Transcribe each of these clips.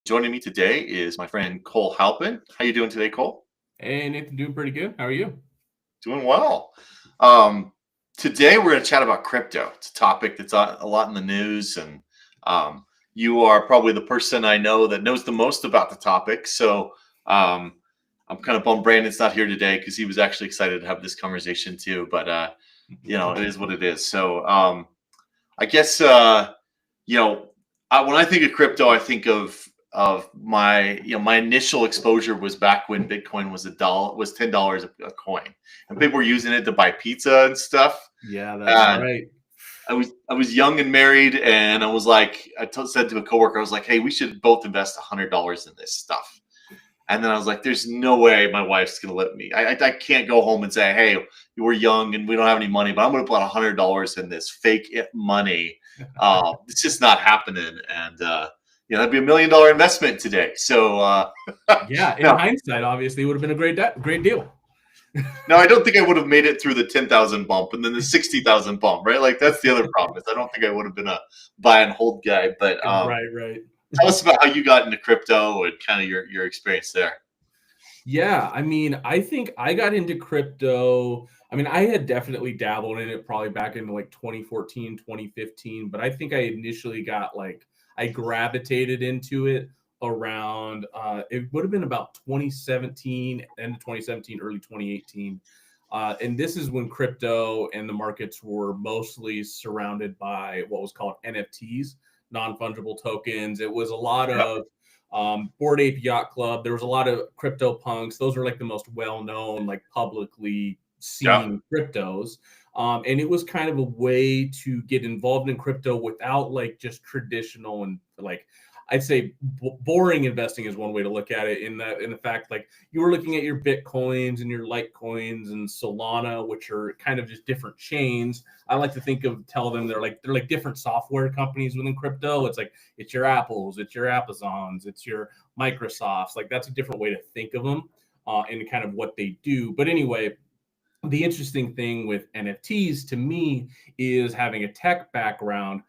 Joining me today is my friend Cole Halpin. How you doing today, Cole? Hey, Nathan, doing pretty good. How are you? Doing well. Um, Today we're going to chat about crypto. It's a topic that's a lot in the news, and um, you are probably the person I know that knows the most about the topic. So um, I'm kind of bummed Brandon's not here today because he was actually excited to have this conversation too. But it is what it is. So I guess you know, when I think of crypto, I think of my my initial exposure was back when Bitcoin was $10 a coin, and people were using it to buy pizza and stuff. Yeah, that's And right. I was young and married, and I was like, said to a coworker, I was like, hey, we should both invest $100 in this stuff. And then I was like, there's no way my wife's going to let me. I can't go home and say, hey, we're young and we don't have any money, but I'm going to put $100 in this fake money. It's just not happening. And, that'd be $1 million investment today. So, Yeah, in no, hindsight, obviously, it would have been a great deal. no, I don't think I would have made it through the 10,000 bump and then the 60,000 bump, right? Like, that's the other problem is I don't think I would have been a buy and hold guy. But Right. tell us about how you got into crypto and kind of your experience there. Yeah, I mean, I think I got into crypto. I mean, I had definitely dabbled in it probably back in like 2014, 2015, but I think I initially I gravitated into it around it would have been about 2017, end of 2017, early 2018. And this is when crypto and the markets were mostly surrounded by what was called NFTs, non-fungible tokens. It was a lot Yeah. of Bored Ape Yacht Club. There was a lot of crypto punks. Those were like the most well-known, like publicly Yeah. seen cryptos. And it was kind of a way to get involved in crypto without like just traditional and like I'd say boring investing is one way to look at it. In the fact like you were looking at your Bitcoins and your Litecoins and Solana, which are kind of just different chains. I like to tell them they're like different software companies within crypto. It's your Apples, it's your Amazons, it's your Microsofts. Like that's a different way to think of them and kind of what they do. But anyway, the interesting thing with NFTs to me is having a tech background.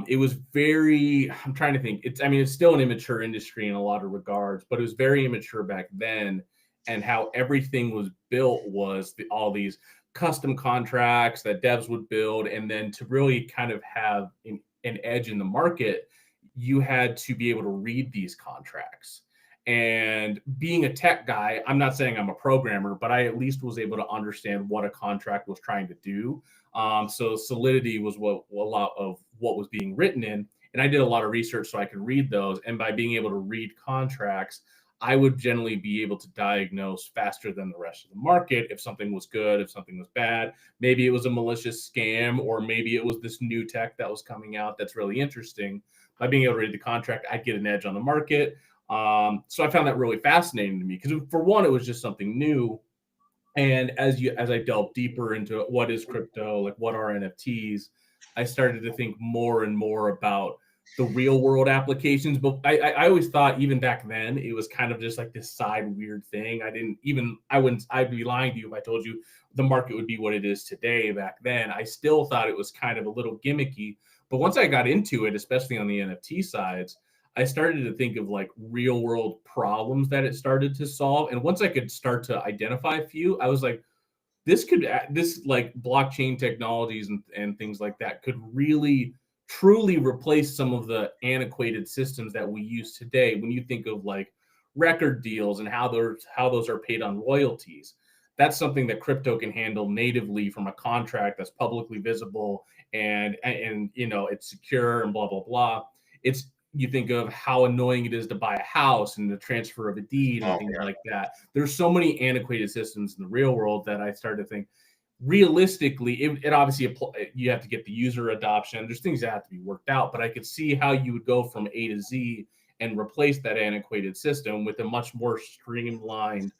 It was I'm trying to think. It's still an immature industry in a lot of regards, but it was very immature back then. And how everything was built was all these custom contracts that devs would build. And then to really kind of have an edge in the market, you had to be able to read these contracts. And being a tech guy, I'm not saying I'm a programmer, but I at least was able to understand what a contract was trying to do. So solidity was a lot of what was being written in. And I did a lot of research so I could read those. And by being able to read contracts, I would generally be able to diagnose faster than the rest of the market if something was good, if something was bad. Maybe it was a malicious scam, or maybe it was this new tech that was coming out that's really interesting. By being able to read the contract, I'd get an edge on the market. So I found that really fascinating to me because for one, it was just something new. And as I delved deeper into what is crypto, like what are NFTs, I started to think more and more about the real world applications. But I always thought even back then it was kind of just like this side weird thing. I'd be lying to you if I told you the market would be what it is today. Back then, I still thought it was kind of a little gimmicky. But once I got into it, especially on the NFT sides, I started to think of like real world problems that it started to solve. And once I could start to identify a few, I was like, this like blockchain technologies and things like that could really truly replace some of the antiquated systems that we use today. When you think of like record deals and how those are paid on royalties, that's something that crypto can handle natively from a contract that's publicly visible and it's secure and blah blah blah. It's You think of how annoying it is to buy a house and the transfer of a deed and Oh, things yeah. like that. There's so many antiquated systems in the real world that I started to think realistically, it obviously you have to get the user adoption. There's things that have to be worked out, but I could see how you would go from A to Z and replace that antiquated system with a much more streamlined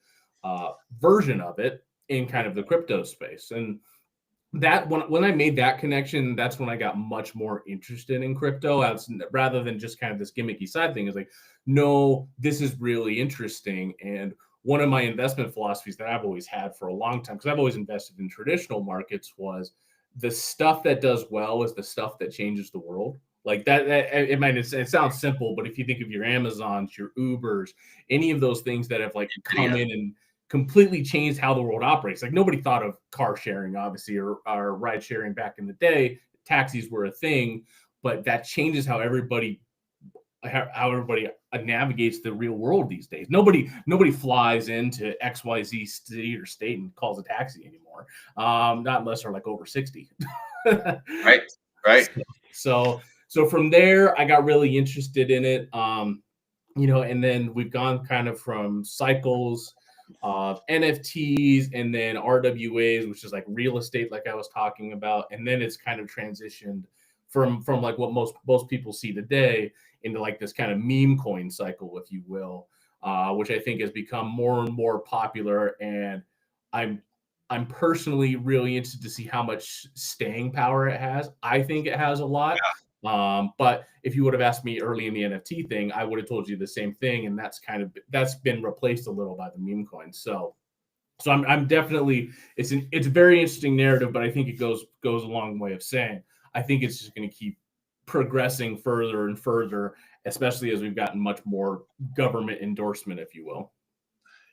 version of it in kind of the crypto space. And that when I made that connection, that's when I got much more interested in crypto as rather than just kind of this gimmicky side thing. Is like, no, this is really interesting. And one of my investment philosophies that I've always had for a long time, because I've always invested in traditional markets, was the stuff that does well is the stuff that changes the world. Like that it sounds simple, but if you think of your Amazons, your Ubers, any of those things that have like come in and completely changed how the world operates. Like nobody thought of car sharing, obviously, or ride sharing back in the day. Taxis were a thing, but that changes how everybody navigates the real world these days. Nobody flies into XYZ city or state and calls a taxi anymore. Not unless they're like over 60. Right. Right. So from there, I got really interested in it. And then we've gone kind of from cycles, NFTs, and then RWAs, which is like real estate, like I was talking about, and then it's kind of transitioned from like what most people see today into like this kind of meme coin cycle, if you will, which I think has become more and more popular. And I'm personally really interested to see how much staying power it has. I think it has a lot. But if you would have asked me early in the NFT thing, I would have told you the same thing, and that's been replaced a little by the meme coin. So I'm definitely it's a very interesting narrative, but I think it goes a long way of saying I think it's just going to keep progressing further and further, especially as we've gotten much more government endorsement, if you will.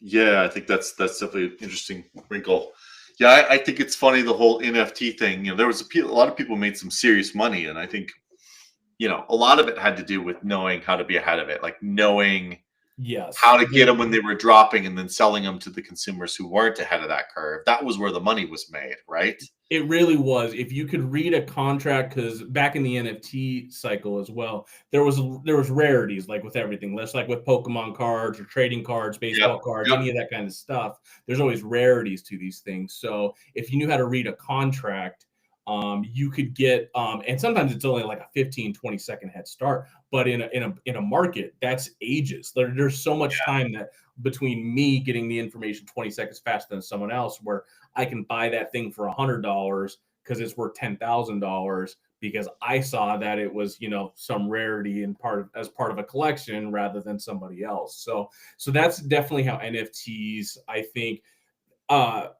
Yeah, I think that's definitely an interesting wrinkle. Yeah, I think it's funny, the whole NFT thing. There was a lot of people made some serious money, and I think a lot of it had to do with knowing how to be ahead of it, like knowing how to get them when they were dropping and then selling them to the consumers who weren't ahead of that curve. That was where the money was made, right? It really was. If you could read a contract, because back in the NFT cycle as well, there was rarities, like with everything. Less like with Pokemon cards or trading cards, baseball cards, any of that kind of stuff. There's always rarities to these things. So if you knew how to read a contract, you could get, and sometimes it's only like a 15, 20-second head start. But in a market, that's ages. There's so much time that between me getting the information 20 seconds faster than someone else, where I can buy that thing for $100 because it's worth $10,000 because I saw that it was, some rarity and as part of a collection rather than somebody else. So that's definitely how NFTs, I think,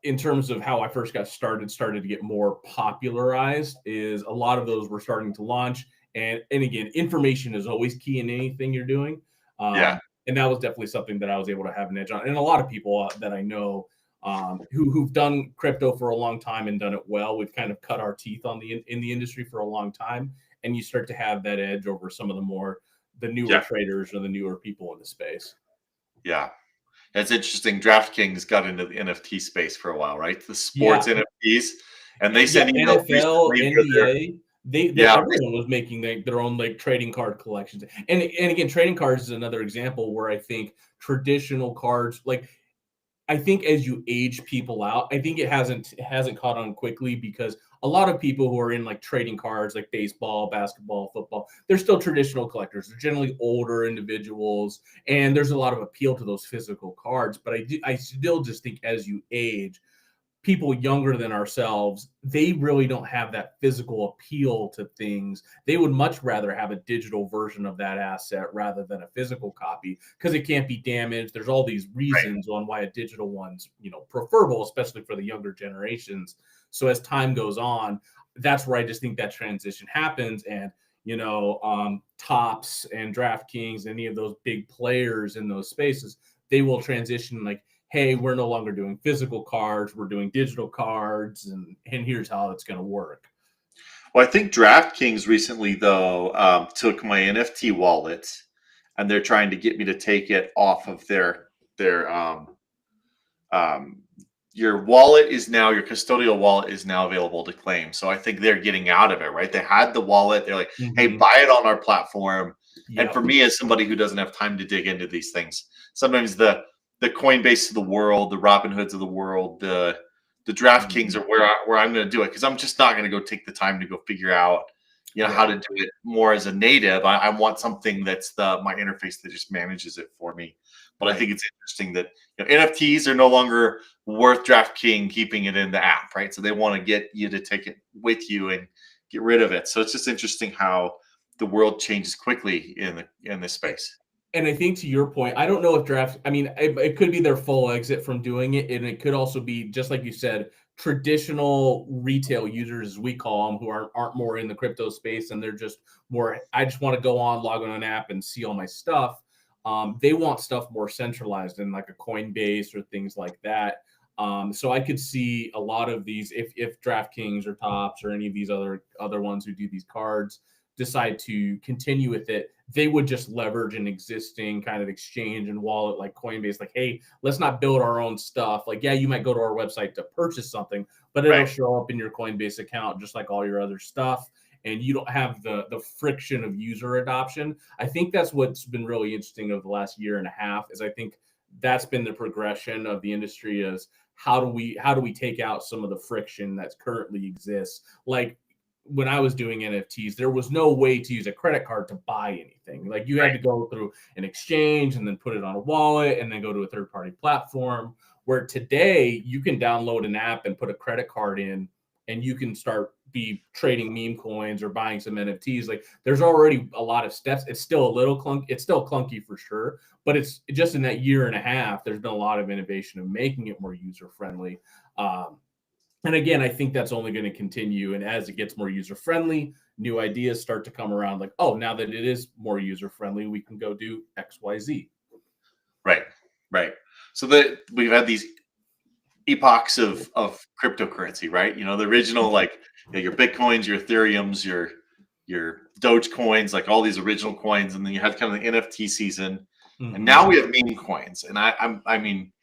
in terms of how I first got started to get more popularized, is a lot of those were starting to launch. And again, information is always key in anything you're doing. And that was definitely something that I was able to have an edge on. And a lot of people that I know who've done crypto for a long time and done it well, we've kind of cut our teeth in the industry for a long time. And you start to have that edge over some of the newer traders or the newer people in the space. Yeah. That's interesting. DraftKings got into the NFT space for a while, right? The sports NFTs, and they send emails NFL, NBA. Everyone was making their own like trading card collections. And again, trading cards is another example where I think traditional cards, like I think as you age people out, I think it hasn't caught on quickly, because a lot of people who are in like trading cards, like baseball, basketball, football, they're still traditional collectors. They're generally older individuals, and there's a lot of appeal to those physical cards. But I still just think as you age, people younger than ourselves, they really don't have that physical appeal to things. They would much rather have a digital version of that asset rather than a physical copy, because it can't be damaged. There's all these reasons on why a digital one's, preferable, especially for the younger generations. So as time goes on, that's where I just think that transition happens. And, Tops and DraftKings, any of those big players in those spaces, they will transition like, hey, we're no longer doing physical cards, we're doing digital cards, and here's how it's going to work. Well, I think DraftKings recently, though, took my NFT wallet, and they're trying to get me to take it off of their your wallet is now, your custodial wallet is now available to claim. So I think they're getting out of it, right? They had the wallet. They're like, hey, buy it on our platform. And for me, as somebody who doesn't have time to dig into these things, sometimes the Coinbase of the world, the Robinhoods of the world, the DraftKings are where I'm going to do it, because I'm just not going to go take the time to go figure out, how to do it more as a native. I want something that's my interface that just manages it for me. But I think it's interesting that NFTs are no longer worth DraftKings keeping it in the app, right? So they want to get you to take it with you and get rid of it. So it's just interesting how the world changes quickly in this space. And I think to your point, I don't know if it could be their full exit from doing it. And it could also be, just like you said, traditional retail users, as we call them, who aren't more in the crypto space, and they're just more, I just want to go on, log on an app and see all my stuff. They want stuff more centralized in like a Coinbase or things like that. So I could see a lot of these, if DraftKings or Tops or any of these other ones who do these cards decide to continue with it, they would just leverage an existing kind of exchange and wallet like Coinbase. Like, hey, let's not build our own stuff. Like, yeah, you might go to our website to purchase something, but it'll show up in your Coinbase account just like all your other stuff. And you don't have the friction of user adoption. I think that's what's been really interesting over the last year and a half, is I think that's been the progression of the industry, is how do we take out some of the friction that currently exists. Like, when I was doing NFTs, there was no way to use a credit card to buy anything. Like, you had to go through an exchange and then put it on a wallet and then go to a third-party platform, where today you can download an app and put a credit card in, and you can start be trading meme coins or buying some NFTs. Like, there's already a lot of steps. It's still a little clunky. It's still clunky for sure, but it's just in that year and a half, there's been a lot of innovation of making it more user-friendly. And again, I think that's only going to continue. And as it gets more user-friendly, new ideas start to come around. Like, oh, now that it is more user-friendly, we can go do X, Y, Z. Right. So that we've had these epochs of cryptocurrency, right? You know, the original, like, you know, your Bitcoins, your Ethereums, your Doge coins, like all these original coins, and then you had kind of the NFT season, and now we have meme coins. And I mean,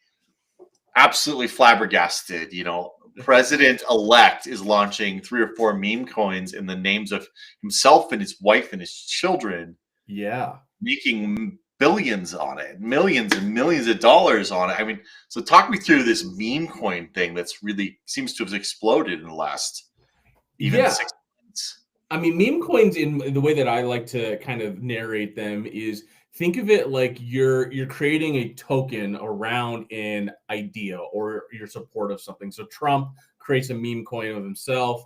absolutely flabbergasted. You know, President-elect is launching 3 or 4 meme coins in the names of himself and his wife and his children. Yeah, making billions on it, millions and millions of dollars on it. I mean, so talk me through this meme coin thing that's really seems to have exploded in the last even 6 months. I mean, meme coins, in the way that I like to kind of narrate them, is think of it like you're creating a token around an idea or your support of something. So Trump creates a meme coin of himself.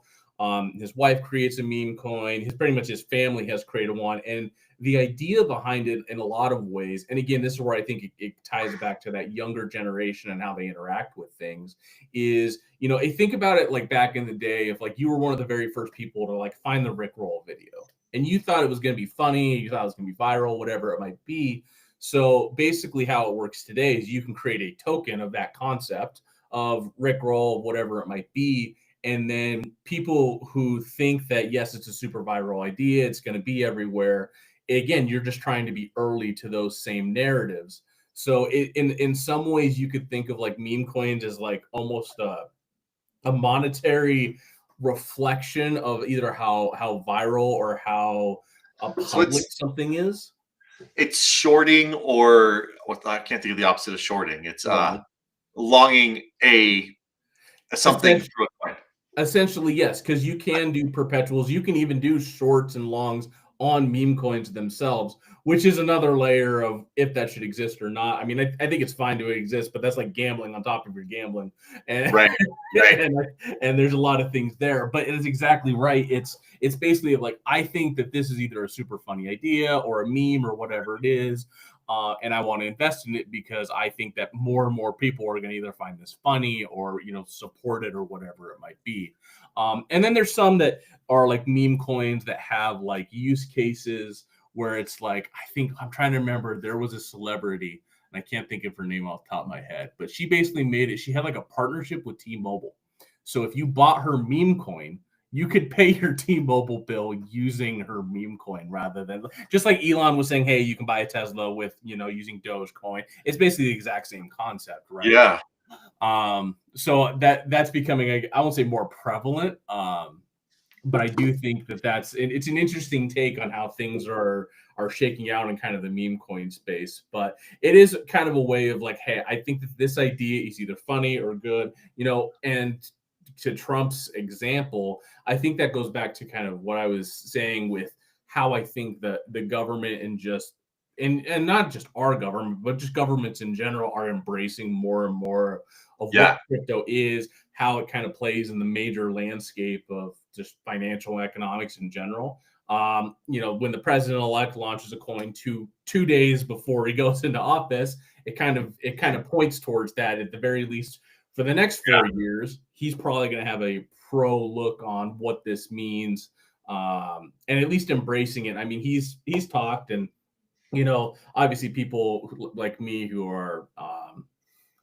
His wife creates a meme coin. Pretty much his family has created one. And the idea behind it, in a lot of ways, and again, this is where I think it ties back to that younger generation and how they interact with things, is, you know, I think about it like back in the day, if like you were one of the very first people to like find the Rickroll video and you thought it was going to be funny, you thought it was going to be viral, whatever it might be. So basically how it works today is you can create a token of that concept of Rickroll, whatever it might be. And then people who think that, yes, it's a super viral idea, it's going to be everywhere. Again, you're just trying to be early to those same narratives. So in some ways, you could think of like meme coins as like almost a monetary reflection of either how viral or how public something is. It's shorting, or I can't think of the opposite of shorting. It's longing something through a coin. Essentially, yes, because you can do perpetuals. You can even do shorts and longs on meme coins themselves, which is another layer of if that should exist or not. I mean, I think it's fine to exist, but that's like gambling on top of your gambling. And, right. and there's a lot of things there, but it's exactly right. It's basically like, I think that this is either a super funny idea or a meme or whatever it is. And I want to invest in it because I think that more and more people are going to either find this funny or, you know, support it or whatever it might be. And then there's some that are like meme coins that have like use cases where it's like, I think I'm trying to remember, there was a celebrity and I can't think of her name off the top of my head, but she basically made it. She had like a partnership with T-Mobile. So if you bought her meme coin, you could pay your T-Mobile bill using her meme coin rather than just like Elon was saying, hey, you can buy a Tesla with, you know, using Dogecoin. It's basically the exact same concept, right? Yeah. So that's becoming, I won't say more prevalent, but I do think that it's an interesting take on how things are shaking out in kind of the meme coin space. But it is kind of a way of like, hey, I think that this idea is either funny or good, you know. And to Trump's example, I think that goes back to kind of what I was saying with how I think that the government and not just our government, but just governments in general are embracing more and more of what crypto is, how it kind of plays in the major landscape of just financial economics in general. You know, when the president-elect launches a coin two days before he goes into office, it kind of points towards that, at the very least, For the next 4 years, he's probably going to have a pro look on what this means, and at least embracing it. I mean, he's talked, and obviously people like me who are,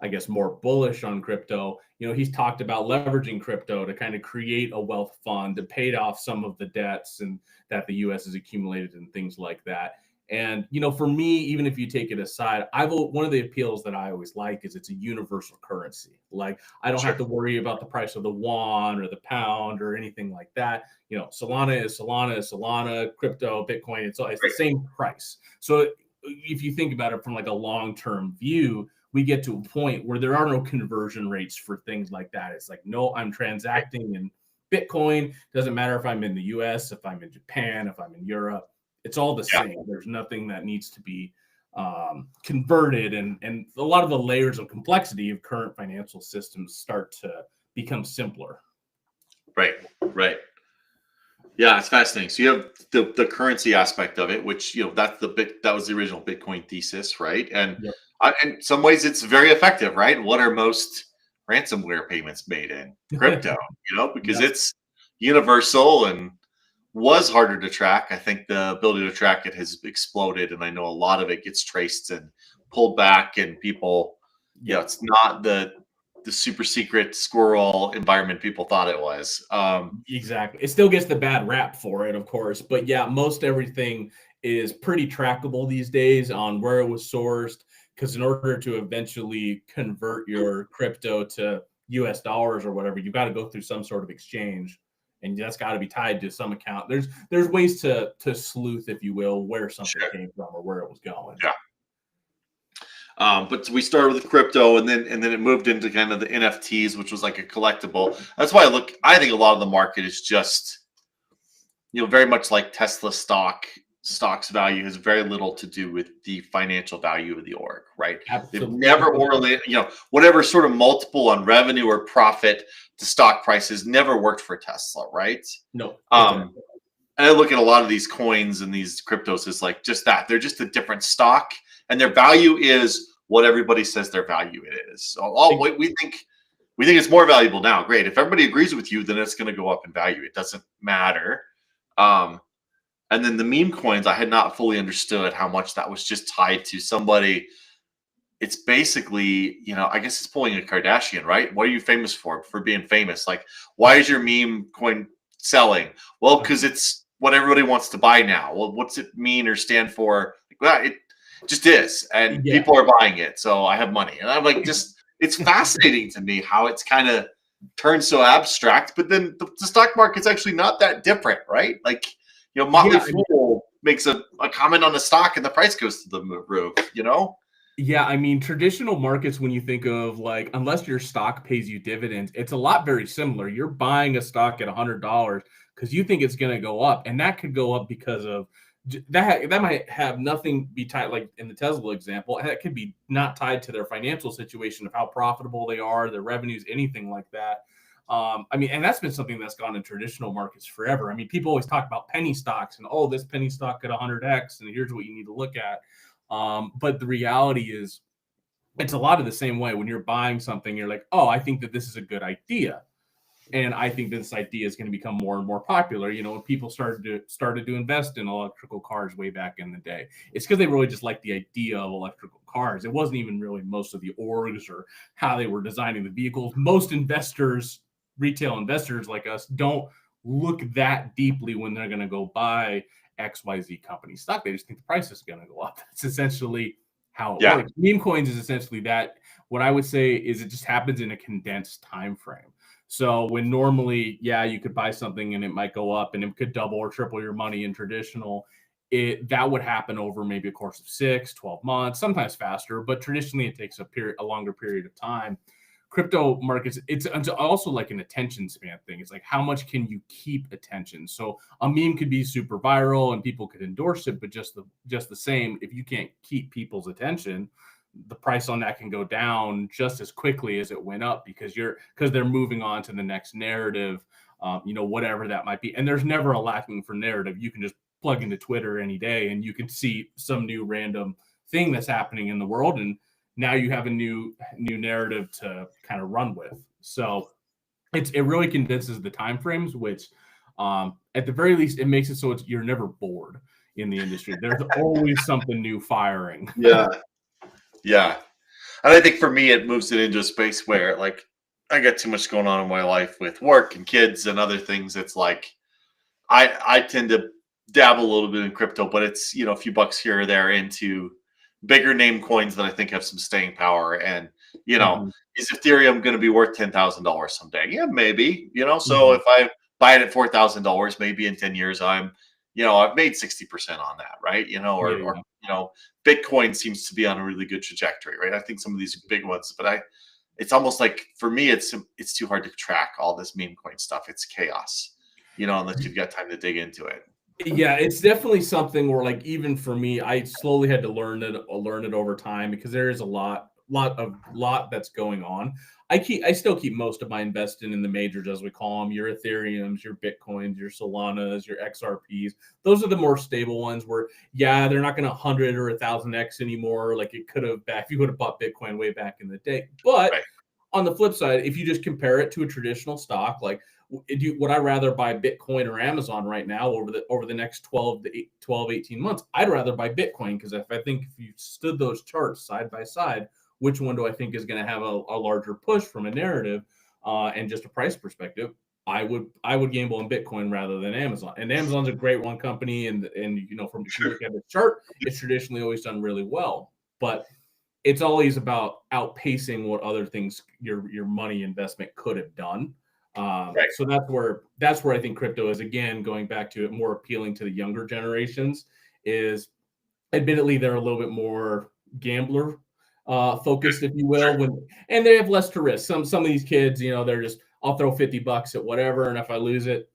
I guess, more bullish on crypto. He's talked about leveraging crypto to kind of create a wealth fund to pay off some of the debts and that the U.S. has accumulated and things like that. And, for me, even if you take it aside, one of the appeals that I always like is it's a universal currency. Like, I don't have to worry about the price of the won or the pound or anything like that. Solana is Solana, crypto, Bitcoin, it's the same price. So if you think about it from like a long-term view, we get to a point where there are no conversion rates for things like that. It's like, no, I'm transacting in Bitcoin. Doesn't matter if I'm in the US, if I'm in Japan, if I'm in Europe. It's all the same. There's nothing that needs to be converted. And a lot of the layers of complexity of current financial systems start to become simpler. Right. Yeah, it's fascinating. So you have the currency aspect of it, which, that was the original Bitcoin thesis, right? And in some ways it's very effective, right? What are most ransomware payments made in? Crypto, because it's universal and was harder to track. I think the ability to track it has exploded, and I know a lot of it gets traced and pulled back, and people, it's not the super secret squirrel environment people thought it was. Exactly. It still gets the bad rap for it, of course, but most everything is pretty trackable these days on where it was sourced, because in order to eventually convert your crypto to US dollars or whatever, you've got to go through some sort of exchange. And that's got to be tied to some account. There's ways to sleuth, if you will, where something came from or where it was going. But we started with crypto, and then it moved into kind of the NFTs, which was like a collectible. That's why I think a lot of the market is just, very much like Tesla stock's value has very little to do with the financial value of the org, right? Absolutely. They've never whatever sort of multiple on revenue or profit to stock prices never worked for Tesla, right? No. And I look at a lot of these coins and these cryptos as like just that. They're just a different stock, and their value is what everybody says their value is. So we think it's more valuable now. Great. If everybody agrees with you, then it's going to go up in value. It doesn't matter. And then the meme coins, I had not fully understood how much that was just tied to somebody. It's basically, I guess it's pulling a Kardashian, right? What are you famous for? For being famous. Like, why is your meme coin selling? Well, because it's what everybody wants to buy now. Well, what's it mean or stand for? Well, it just is. And people are buying it. So I have money. And I'm like, it's fascinating to me how it's kind of turned so abstract. But then the stock market's actually not that different, right? Like, Motley Fool makes a comment on the stock and the price goes to the roof, Yeah, I mean, traditional markets, when you think of like, unless your stock pays you dividends, it's a lot very similar. You're buying a stock at $100 because you think it's going to go up, and that could go up because of that. That might have nothing be tied, like in the Tesla example, that could be not tied to their financial situation of how profitable they are, their revenues, anything like that. I mean, and that's been something that's gone in traditional markets forever. I mean, people always talk about penny stocks and, this penny stock at 100x, and here's what you need to look at. But the reality is, it's a lot of the same way. When you're buying something, you're like, I think that this is a good idea. And I think this idea is going to become more and more popular. When people started to invest in electrical cars way back in the day, it's because they really just liked the idea of electrical cars. It wasn't even really most of the orgs or how they were designing the vehicles. Most investors, retail investors like us, don't look that deeply when they're going to go buy XYZ company stock. They just think the price is going to go up. That's essentially how it works. Meme coins is essentially that. What I would say is it just happens in a condensed time frame. So when normally, you could buy something and it might go up and it could double or triple your money in traditional, that would happen over maybe a course of 6, 12 months, sometimes faster, but traditionally it takes a longer period of time. Crypto markets, it's also like an attention span thing. It's like, how much can you keep attention? So a meme could be super viral and people could endorse it, but just the same, if you can't keep people's attention, the price on that can go down just as quickly as it went up because they're moving on to the next narrative, whatever that might be. And there's never a lacking for narrative. You can just plug into Twitter any day and you can see some new random thing that's happening in the world. And now you have a new narrative to kind of run with. So it really condenses the time frames, which at the very least it makes it so you're never bored in the industry. There's always something new firing. Yeah. Yeah. And I think for me, it moves it into a space where, like, I got too much going on in my life with work and kids and other things. It's like I tend to dabble a little bit in crypto, but it's, a few bucks here or there into bigger name coins that I think have some staying power. And, Mhm. is Ethereum going to be worth $10,000 someday? Yeah, maybe. So Mhm. if I buy it at $4,000, maybe in 10 years, I've made 60% on that, right? Yeah, Or yeah. Bitcoin seems to be on a really good trajectory, right? I think some of these big ones, but it's almost like for me, it's too hard to track all this meme coin stuff. It's chaos, unless you've got time to dig into it. Yeah, it's definitely something where, like, even for me, I slowly had to learn it over time because there is a lot that's going on. I still keep most of my investing in the majors, as we call them, your Ethereums, your Bitcoins, your Solanas, your XRPs. Those are the more stable ones where, yeah, they're not going to 100 or 1,000x anymore like it could have back if you would have bought Bitcoin way back in the day. But Right. on the flip side, if you just compare it to a traditional stock, like, would I rather buy Bitcoin or Amazon right now over the next 18 months? I'd rather buy Bitcoin because I think if you stood those charts side by side, which one do I think is going to have a larger push from a narrative and just a price perspective? I would gamble on Bitcoin rather than Amazon. And Amazon's a great one company, and from if you Sure. look at the chart, it's traditionally always done really well. But it's always about outpacing what other things your money investment could have done. Right. So that's where I think crypto is, again, going back to it, more appealing to the younger generations. Is admittedly they're a little bit more gambler focused, if you will, Sure. and they have less to risk. Some of these kids, they're just, I'll throw $50 at whatever, and if I lose it,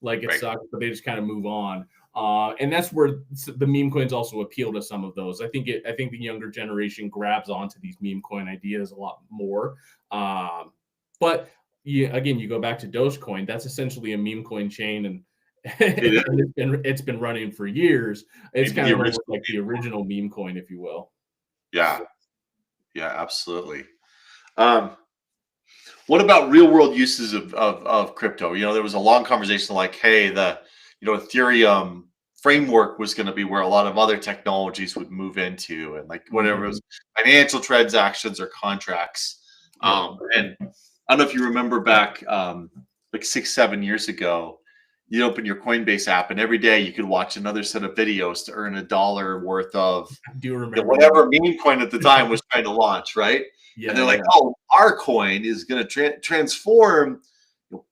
like, it Right. sucks, but they just kind of move on. And that's where the meme coins also appeal to some of those. I think the younger generation grabs onto these meme coin ideas a lot more. But again, you go back to Dogecoin. That's essentially a meme coin chain, and It is. and it's been running for years. It's Maybe kind the of almost original. like the original meme coin, if you will. Yeah. Yeah, absolutely. Um, what about real world uses of crypto? There was a long conversation like, hey, the Ethereum framework was going to be where a lot of other technologies would move into, and like whatever it Mhm. was, financial transactions or contracts. Yep. And I don't know if you remember back like 6, 7 years ago, you open your Coinbase app and every day you could watch another set of videos to earn $1 worth of I do remember those. whatever meme coin at the time was trying to launch, right? And Yeah, they're like, yeah. "Oh, our coin is going to transform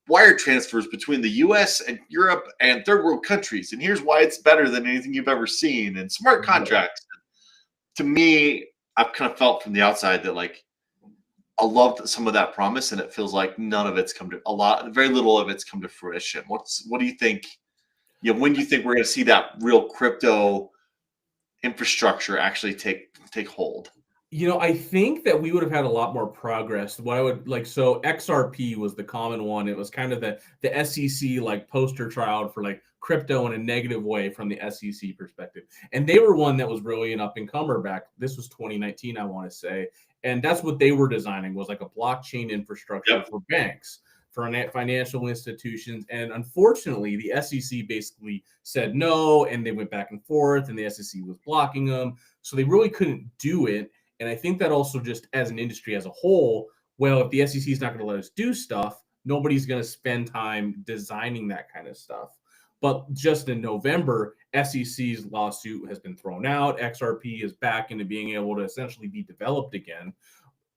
wire transfers between the U.S. and Europe and third world countries, and here's why it's better than anything you've ever seen." And smart Yeah. contracts. To me, I've kind of felt from the outside that, like, I love some of that promise, and it feels like none of it's come to very little of it's come to fruition. What do you think? When do you think we're going to see that real crypto infrastructure actually take hold? I think that we would have had a lot more progress. What I would like, so XRP was the common one. It was kind of the SEC like poster child for like crypto in a negative way from the SEC perspective. And they were one that was really an up and comer back. This was 2019, I want to say. And that's what they were designing, was like a blockchain infrastructure Yep. for banks, for financial institutions. And unfortunately, the SEC basically said no, and they went back and forth, and the SEC was blocking them. So they really couldn't do it. And I think that also, just as an industry as a whole, well, if the SEC is not going to let us do stuff, nobody's going to spend time designing that kind of stuff. But just in November, SEC's lawsuit has been thrown out. XRP is back into being able to essentially be developed again.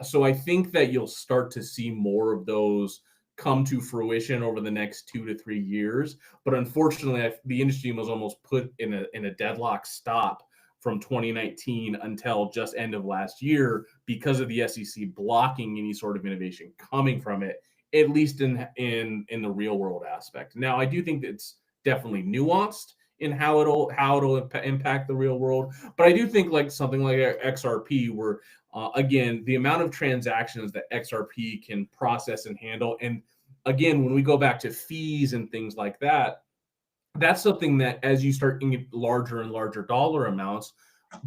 So I think that you'll start to see more of those come to fruition over the next 2 to 3 years. But unfortunately, the industry was almost put in a deadlock stop from 2019 until just end of last year because of the SEC blocking any sort of innovation coming from it, at least in the real world aspect. Now, I do think that it's definitely nuanced in how it'll impact the real world, but I do think like something like XRP, where again, the amount of transactions that XRP can process and handle, and again, when we go back to fees and things like that, that's something that as you start getting larger and larger dollar amounts,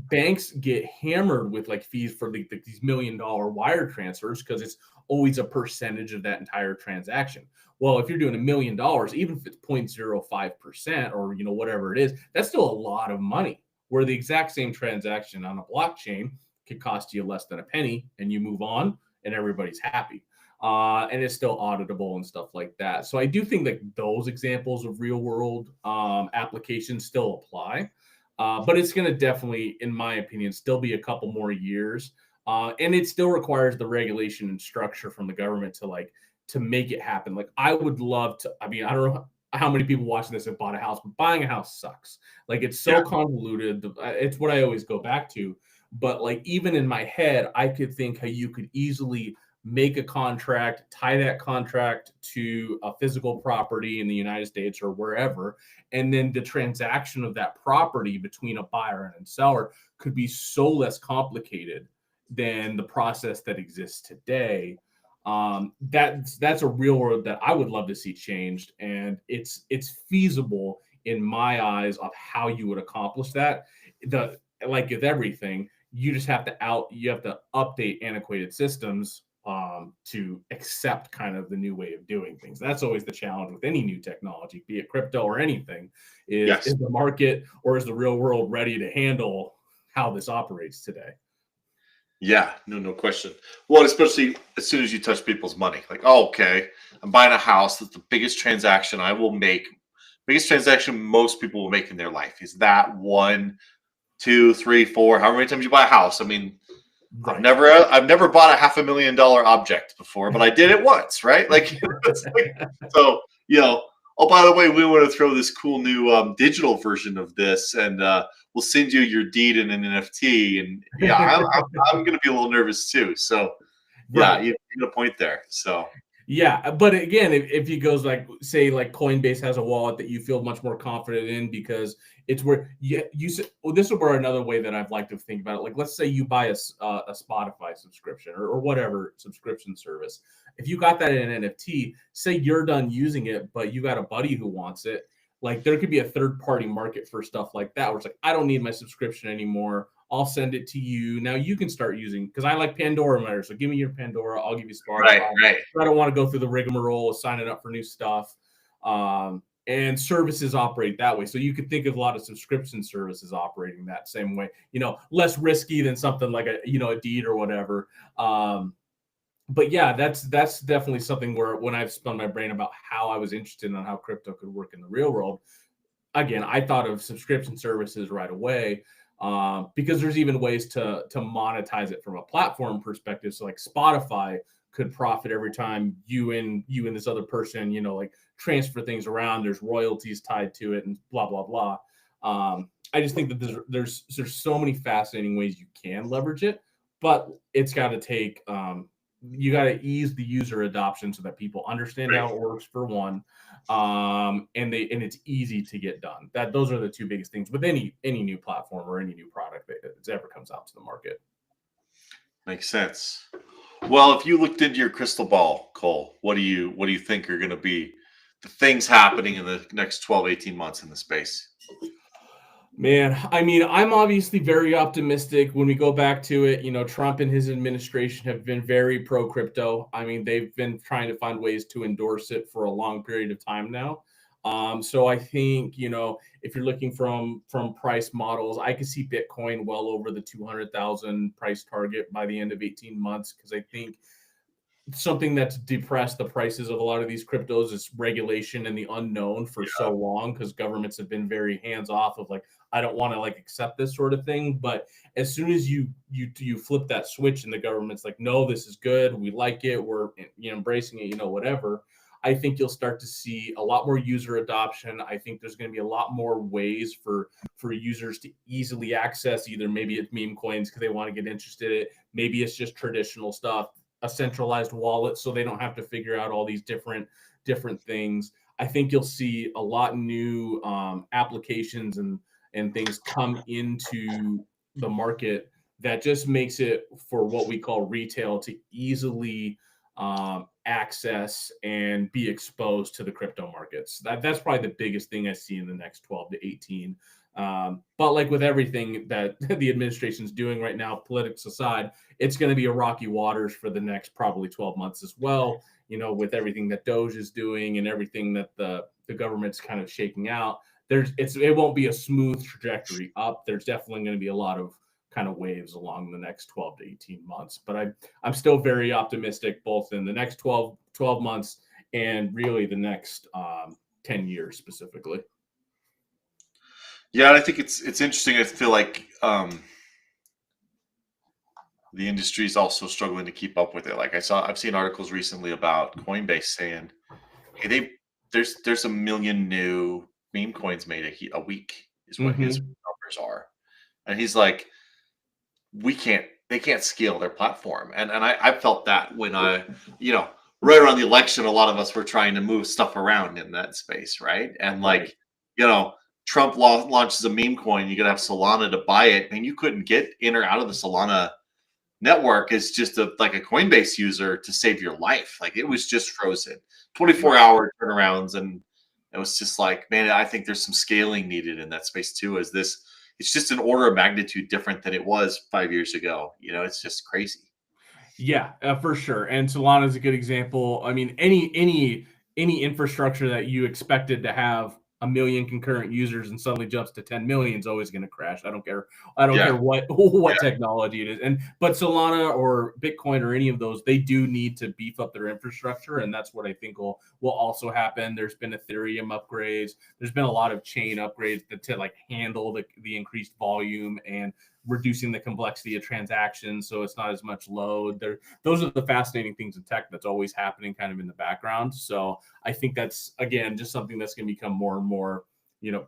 banks get hammered with like fees for like these $1 million wire transfers because it's always a percentage of that entire transaction. Well, if you're doing $1 million, even if it's 0.05% or whatever it is, that's still a lot of money. Where the exact same transaction on a blockchain could cost you less than a penny, and you move on, and everybody's happy. And it's still auditable and stuff like that. So I do think that those examples of real world applications still apply. But it's going to definitely, in my opinion, still be a couple more years. And it still requires the regulation and structure from the government to make it happen. Like I would love to, I mean, I don't know how many people watching this have bought a house, but buying a house sucks. Like it's so convoluted. It's what I always go back to. But like even in my head, I could think how you could easily make a contract, tie that contract to a physical property in the United States or wherever, and then the transaction of that property between a buyer and a seller could be so less complicated than the process that exists today. That's a real world that I would love to see changed, and it's feasible in my eyes of how you would accomplish that. Like with everything, you just have to update antiquated systems to accept kind of the new way of doing things. That's always the challenge with any new technology, be it crypto or anything, is the market or is the real world ready to handle how this operates today? Yeah, no question. Well, especially as soon as you touch people's money, like, oh, okay, I'm buying a house. That's the biggest transaction I will make. Biggest transaction most people will make in their life is that one, two, three, four, however many times you buy a house. I mean, Right. I've never bought a $500,000 object before, but I did it once, right? Like, so oh, by the way, we want to throw this cool new digital version of this, and we'll send you your deed in an NFT. And yeah, I'm going to be a little nervous too. So yeah, Right. you got a point there. So Yeah, but again, if he goes like, say, like Coinbase has a wallet that you feel much more confident in because it's where well, this is where another way that I'd like to think about it. Like, let's say you buy a Spotify subscription or whatever subscription service. If you got that in an NFT, say you're done using it, but you got a buddy who wants it. Like, there could be a third party market for stuff like that, where it's like, I don't need my subscription anymore. I'll send it to you. Now you can start using, because I like Pandora Matter. So give me your Pandora. I'll give you Spotify. right. I don't want to go through the rigmarole of signing up for new stuff. And services operate that way. So you could think of a lot of subscription services operating that same way, less risky than something like a deed or whatever. But yeah, that's definitely something where when I've spun my brain about how I was interested in how crypto could work in the real world, again, I thought of subscription services right away. Because there's even ways to monetize it from a platform perspective. So like Spotify could profit every time you and this other person, like transfer things around. There's royalties tied to it and blah, blah, blah. I just think that there's so many fascinating ways you can leverage it, but it's got to take, you got to ease the user adoption so that people understand how it works for one. And it's easy to get done. Those are the two biggest things with any new platform or any new product that ever comes out to the market. Makes sense. Well, if you looked into your crystal ball, Cole, what do you think are going to be the things happening in the next 12, 18 months in the space? Man, I mean, I'm obviously very optimistic. When we go back to it, Trump and his administration have been very pro crypto. I mean, they've been trying to find ways to endorse it for a long period of time now. So I think, if you're looking from price models, I could see Bitcoin well over the 200,000 price target by the end of 18 months, because I think something that's depressed the prices of a lot of these cryptos is regulation and the unknown for so long, because governments have been very hands off of like, I don't want to like accept this sort of thing. But as soon as you flip that switch and the government's like, no, this is good, we like it, we're embracing it, whatever, I think you'll start to see a lot more user adoption. I think there's going to be a lot more ways for users to easily access, either maybe it's meme coins because they want to get interested in it, maybe it's just traditional stuff, a centralized wallet, so they don't have to figure out all these different things. I think you'll see a lot new applications and things come into the market that just makes it for what we call retail to easily access and be exposed to the crypto markets. That's probably the biggest thing I see in the next 12 to 18. But like with everything that the administration's doing right now, politics aside, it's going to be a rocky waters for the next probably 12 months as well. With everything that Doge is doing and everything that the government's kind of shaking out, it won't be a smooth trajectory up. There's definitely going to be a lot of kind of waves along the next 12 to 18 months. But I'm still very optimistic, both in the next 12 months and really the next 10 years specifically. Yeah, and I think it's interesting. I feel like the industry is also struggling to keep up with it. Like I've seen articles recently about Coinbase saying, "Hey, there's a million new meme coins made a week," is what his numbers are, and he's like, they can't scale their platform, and I felt that when right around the election, a lot of us were trying to move stuff around in that space, right? And like, Trump launches a meme coin, you gotta have Solana to buy it, and you couldn't get in or out of the Solana network as just like a Coinbase user to save your life. Like it was just frozen, 24-hour turnarounds, and it was just like, man, I think there's some scaling needed in that space too. It's just an order of magnitude different than it was 5 years ago. It's just crazy. Yeah, for sure. And Solana is a good example. I mean, any infrastructure that you expected to have a million concurrent users and suddenly jumps to 10 million is always going to crash. I don't care. I don't care what technology it is. But Solana or Bitcoin or any of those, they do need to beef up their infrastructure, and that's what I think will also happen. There's been Ethereum upgrades. There's been a lot of chain upgrades to like handle the increased volume and reducing the complexity of transactions, so it's not as much load. Those are the fascinating things in tech that's always happening kind of in the background. So I think that's, again, just something that's going to become more and more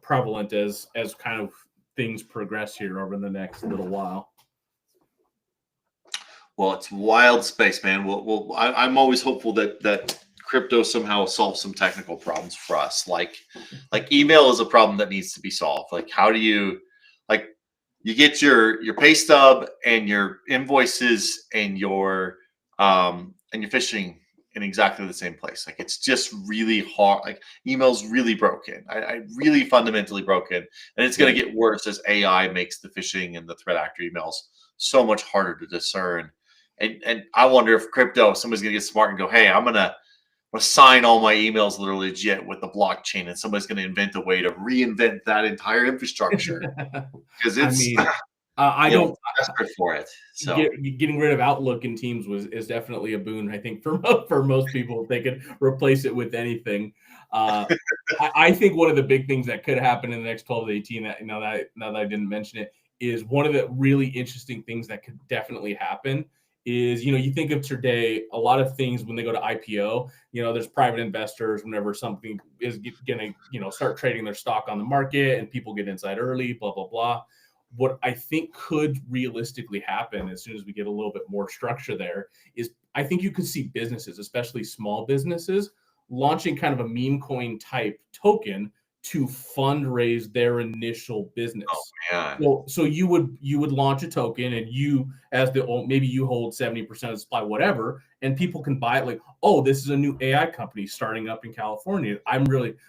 prevalent as kind of things progress here over the next little while. Well, it's wild space, man. I'm always hopeful that crypto somehow solves some technical problems for us. Like email is a problem that needs to be solved. Like, how do you you get your pay stub and your invoices and your phishing in exactly the same place? Like, it's just really hard. Like, email's really broken. I really fundamentally broken, and it's going to get worse as AI makes the phishing and the threat actor emails so much harder to discern. And I wonder if somebody's going to get smart and go, "Hey, I'm gonna sign all my emails literally legit with the blockchain," and somebody's going to invent a way to reinvent that entire infrastructure. Because I don't desperate for it. So getting rid of Outlook in Teams is definitely a boon, I think, for most people if they could replace it with anything. I think one of the big things that could happen in the next 12 to 18, now that I didn't mention it, is one of the really interesting things that could definitely happen is, you think of today, a lot of things when they go to IPO, there's private investors whenever something is going to, start trading their stock on the market and people get inside early, blah, blah, blah. What I think could realistically happen as soon as we get a little bit more structure there is I think you could see businesses, especially small businesses, launching kind of a meme coin type token to fundraise their initial business. Oh, man. So you would launch a token, and maybe you hold 70% of the supply, whatever, and people can buy it. Like, oh, this is a new AI company starting up in California.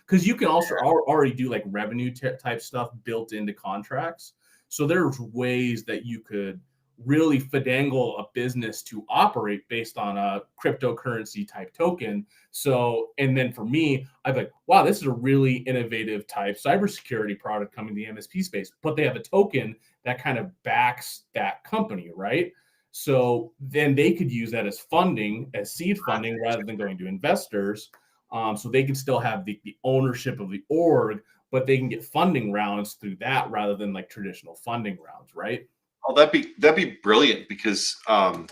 Because you can also already do like revenue type stuff built into contracts. So there's ways that you could really finagle a business to operate based on a cryptocurrency type token. So, and then for me, I'm like, wow, this is a really innovative type cybersecurity product coming to the MSP space, but they have a token that kind of backs that company, right? So then they could use that as funding, as seed funding, rather than going to investors. So they can still have the ownership of the org, but they can get funding rounds through that rather than like traditional funding rounds, right? Oh, that'd be brilliant because you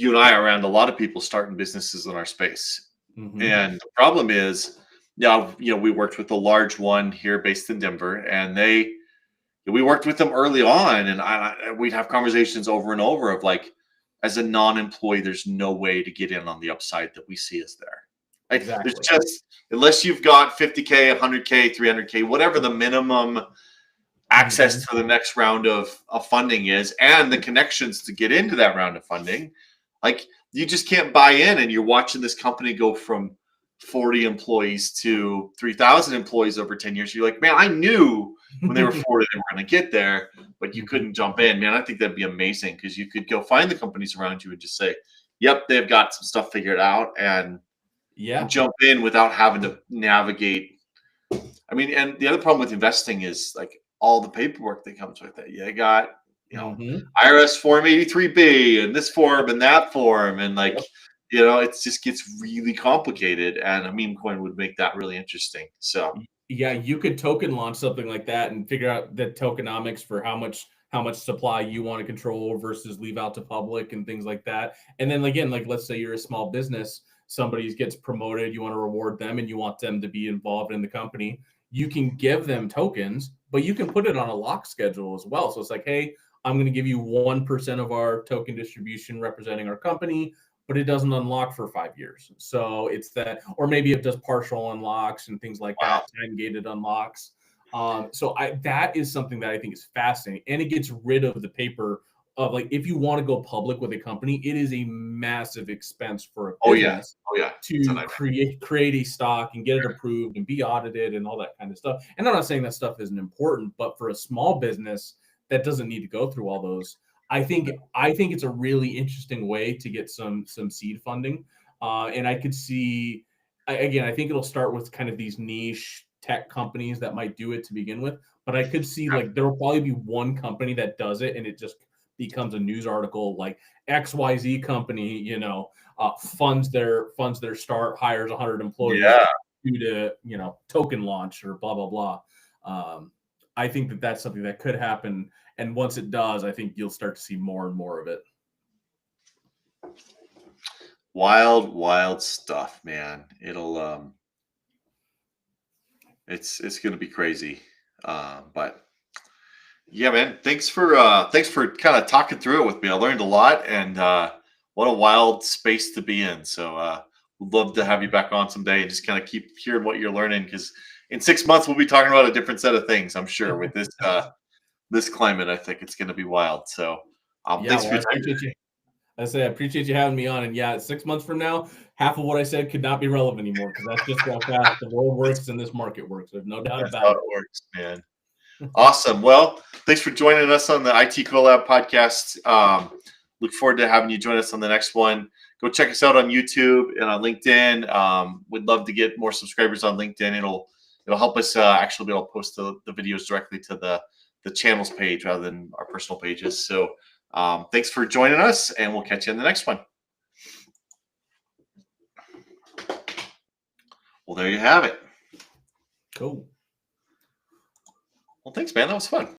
and I are around a lot of people starting businesses in our space, and the problem is, we worked with a large one here based in Denver, and we worked with them early on, and we'd have conversations over and over of like, as a non-employee, there's no way to get in on the upside that we see is there. Like, Exactly. There's just, unless you've got 50K, 100K, 300K, whatever the minimum access to the next round of funding is, and the connections to get into that round of funding, like, you just can't buy in, and you're watching this company go from 40 employees to 3,000 employees over 10 years. You're like, man, I knew when they were 40 they were going to get there, but you couldn't jump in. Man, I think that'd be amazing because you could go find the companies around you and just say, yep, they've got some stuff figured out, and Yeah. jump in without having to navigate. I mean, and the other problem with investing is like all the paperwork that comes with it. You got, IRS form 83B and this form and that form. And like, it just gets really complicated. And a meme coin would make that really interesting. So yeah, you could token launch something like that and figure out the tokenomics for how much supply you want to control versus leave out to public and things like that. And then again, like let's say you're a small business, somebody gets promoted, you want to reward them and you want them to be involved in the company. You can give them tokens, but you can put it on a lock schedule as well. So it's like, hey, I'm going to give you 1% of our token distribution representing our company, but it doesn't unlock for 5 years. So it's that, or maybe it does partial unlocks and things like that, time-gated unlocks. So that is something that I think is fascinating, and it gets rid of the paper of like, if you want to go public with a company, it is a massive expense for a business to create a stock and get it approved and be audited and all that kind of stuff. And I'm not saying that stuff isn't important, but for a small business that doesn't need to go through all those, I think it's a really interesting way to get some seed funding. And I could see, again, I think it'll start with kind of these niche tech companies that might do it to begin with, but I could see like there will probably be one company that does it and it just becomes a news article, like XYZ company, funds their start, hires 100 employees due to, token launch or blah, blah, blah. I think that that's something that could happen. And once it does, I think you'll start to see more and more of it. Wild, wild stuff, man. It'll it's going to be crazy. But yeah, man, thanks for kind of talking through it with me. I learned a lot, and what a wild space to be in. So we'd love to have you back on someday and just kind of keep hearing what you're learning, because in 6 months we'll be talking about a different set of things, I'm sure, with this this climate. I think it's going to be wild. So thanks for your time. I appreciate you having me on. And 6 months from now, half of what I said could not be relevant anymore, because that's just how fast the world works and this market works. There's no doubt about it. How it works, man. Awesome. Well, thanks for joining us on the IT Collab podcast. Look forward to having you join us on the next one. Go check us out on YouTube and on LinkedIn. We'd love to get more subscribers on LinkedIn. It'll help us actually be able to post the videos directly to the channels page rather than our personal pages. So thanks for joining us, and we'll catch you in the next one. Well, there you have it. Cool. Well, thanks, man. That was fun.